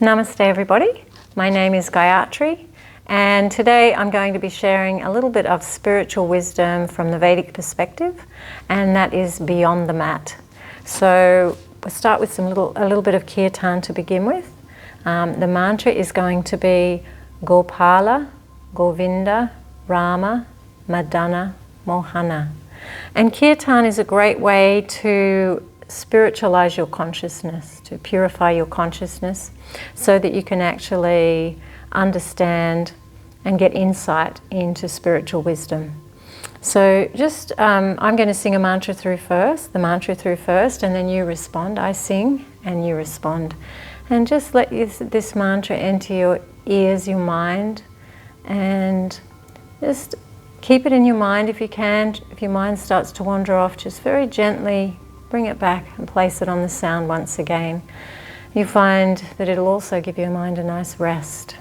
Namaste everybody, my name is Gayatri and today I'm going to be sharing a little bit of spiritual wisdom from the Vedic perspective, and that is beyond the mat. So we'll start with a little bit of kirtan to begin with. The mantra is going to be Gopala, Govinda, Rama, Madana, Mohana. And kirtan is a great way to spiritualize your consciousness, to purify your consciousness so that you can actually understand and get insight into spiritual wisdom. So just, I'm going to sing the mantra through first, and then you respond. I sing and you respond. And just let this mantra enter your ears, your mind, and just keep it in your mind if you can. If your mind starts to wander off, just very gently bring it back and place it on the sound once again. You find that it'll also give your mind a nice rest.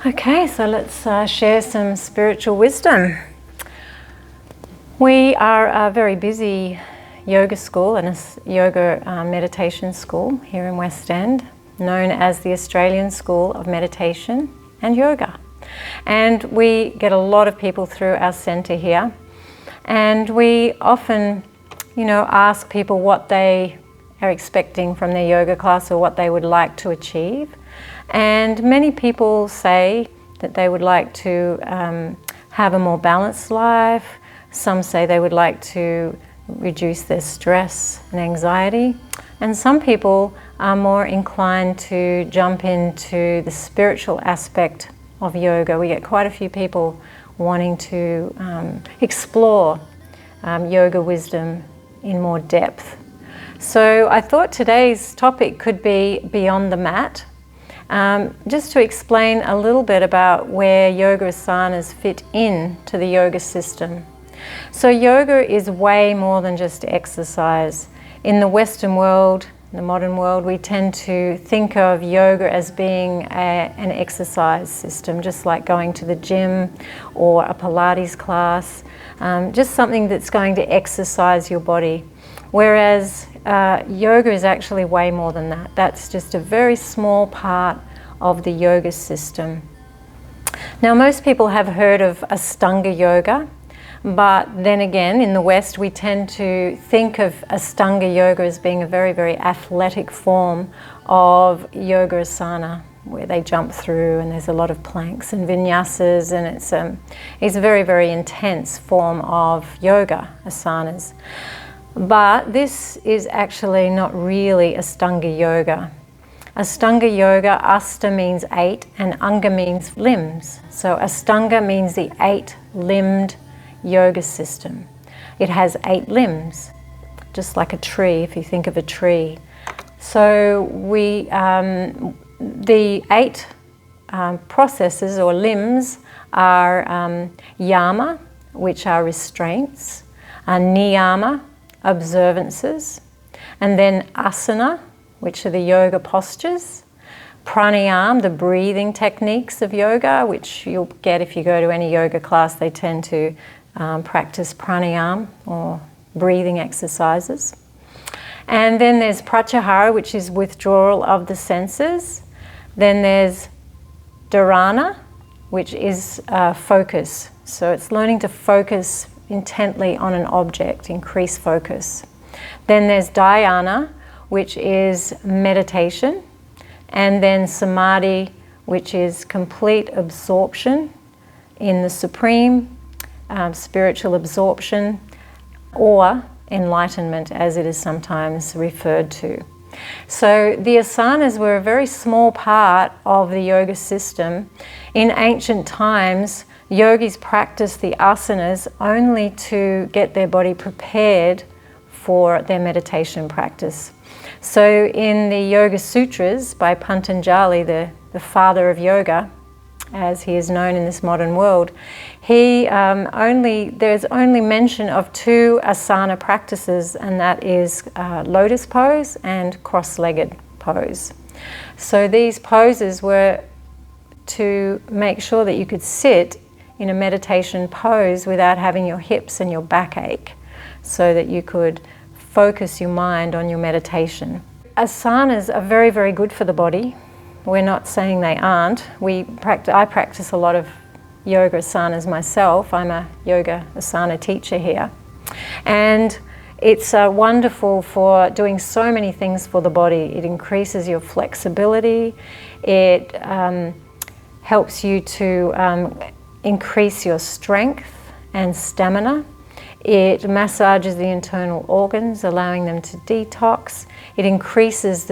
Okay, so let's share some spiritual wisdom. We are a very busy yoga school and a yoga meditation school here in West End, known as the Australian School of Meditation and Yoga. And we get a lot of people through our centre here, and we often, ask people what they are expecting from their yoga class or what they would like to achieve. And many people say that they would like to have a more balanced life. Some say they would like to reduce their stress and anxiety. And some people are more inclined to jump into the spiritual aspect of yoga. We get quite a few people wanting to explore yoga wisdom in more depth. So I thought today's topic could be beyond the mat. Just to explain a little bit about where yoga asanas fit in to the yoga system. So yoga is way more than just exercise. In the Western world, the modern world, we tend to think of yoga as being an exercise system, just like going to the gym or a Pilates class, just something that's going to exercise your body. Whereas yoga is actually way more than that. That's just a very small part of the yoga system. Now, most people have heard of Ashtanga yoga, but then again, in the West, we tend to think of Ashtanga yoga as being a very, very athletic form of yoga asana, where they jump through and there's a lot of planks and vinyasas, and it's a very, very intense form of yoga asanas. But this is actually not really Ashtanga yoga. Ashtanga yoga, Asta means 8 and Anga means limbs. So Ashtanga means the 8-limbed yoga system. It has 8 limbs, just like a tree, if you think of a tree. So the 8 processes or limbs are yama, which are restraints, niyama, observances, and then asana, which are the yoga postures, pranayama, the breathing techniques of yoga, which you'll get if you go to any yoga class. They tend to practice pranayama or breathing exercises. And then there's pratyahara, which is withdrawal of the senses. Then there's dharana, which is focus. So it's learning to focus intently on an object, increase focus. Then there's dhyana, which is meditation. And then samadhi, which is complete absorption in the supreme, spiritual absorption, or enlightenment, as it is sometimes referred to. So the asanas were a very small part of the yoga system. In ancient times, yogis practiced the asanas only to get their body prepared for their meditation practice. So in the Yoga Sutras by Patanjali, the father of yoga, as he is known in this modern world, there's only mention of 2 asana practices, and that is lotus pose and cross-legged pose. So these poses were to make sure that you could sit in a meditation pose without having your hips and your back ache, so that you could focus your mind on your meditation. Asanas are very, very good for the body. We're not saying they aren't. I practice a lot of yoga asanas myself. I'm a yoga asana teacher here. And it's wonderful for doing so many things for the body. It increases your flexibility. It helps you to increase your strength and stamina. It massages the internal organs, allowing them to detox. It increases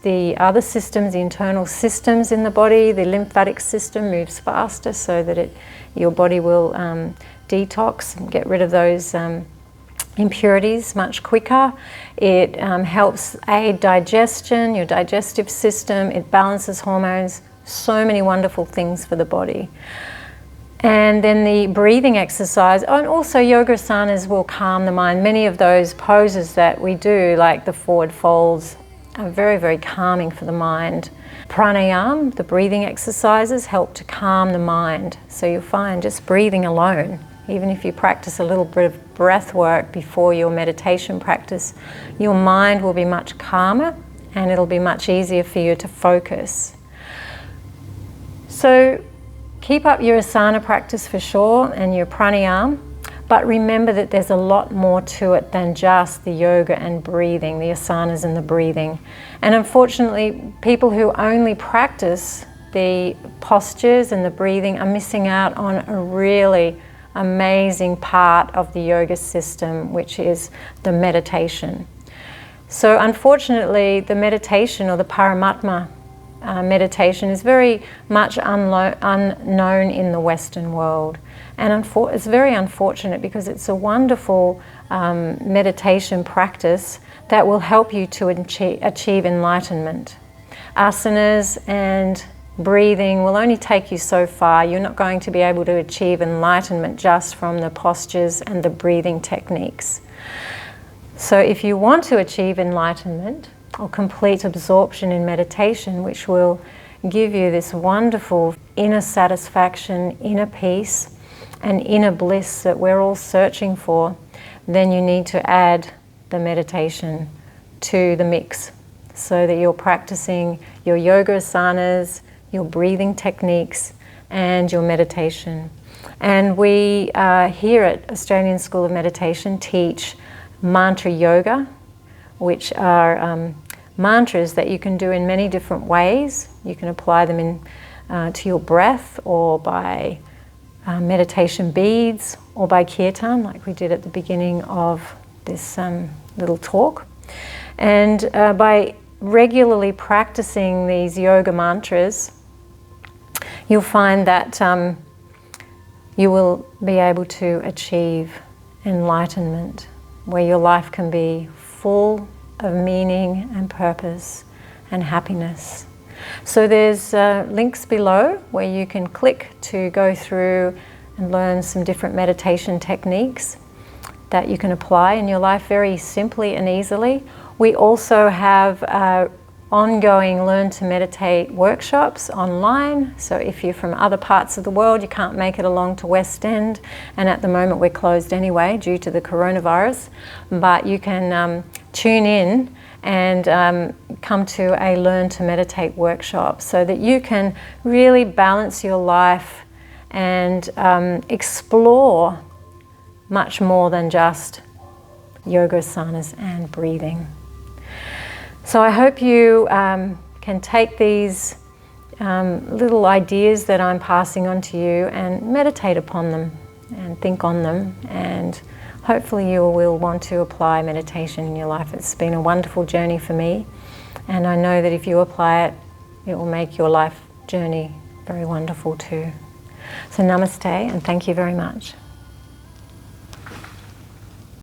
the other systems, the internal systems in the body. The lymphatic system moves faster so that your body will detox and get rid of those impurities much quicker. It helps aid digestion, your digestive system. It balances hormones. So many wonderful things for the body. And then the breathing exercise, and also yoga asanas will calm the mind. Many of those poses that we do, like the forward folds, are very, very calming for the mind. Pranayama, the breathing exercises, help to calm the mind. So you'll find just breathing alone, even if you practice a little bit of breath work before your meditation practice, your mind will be much calmer and it'll be much easier for you to focus. So keep up your asana practice for sure and your pranayama, but remember that there's a lot more to it than just the yoga and breathing, the asanas and the breathing. And unfortunately, people who only practice the postures and the breathing are missing out on a really amazing part of the yoga system, which is the meditation. So unfortunately, the meditation or the Paramatma meditation is very much unknown in the Western world. And it's very unfortunate because it's a wonderful meditation practice that will help you to achieve enlightenment. Asanas and breathing will only take you so far. You're not going to be able to achieve enlightenment just from the postures and the breathing techniques. So if you want to achieve enlightenment or complete absorption in meditation, which will give you this wonderful inner satisfaction, inner peace, and inner bliss that we're all searching for, then you need to add the meditation to the mix so that you're practicing your yoga asanas, your breathing techniques, and your meditation. And we here at Australian School of Meditation teach mantra yoga, which are mantras that you can do in many different ways. You can apply them to your breath, or by meditation beads, or by kirtan, like we did at the beginning of this little talk. And by regularly practicing these yoga mantras, you'll find that you will be able to achieve enlightenment, where your life can be full of meaning and purpose and happiness. So there's links below where you can click to go through and learn some different meditation techniques that you can apply in your life very simply and easily. We also have ongoing Learn to Meditate workshops online. So if you're from other parts of the world, you can't make it along to West End, and at the moment we're closed anyway due to the coronavirus, but you can tune in and come to a Learn to Meditate workshop so that you can really balance your life and explore much more than just yoga asanas and breathing. So I hope you can take these little ideas that I'm passing on to you and meditate upon them and think on them, and hopefully you will want to apply meditation in your life. It's been a wonderful journey for me, and I know that if you apply it, it will make your life journey very wonderful too. So namaste, and thank you very much.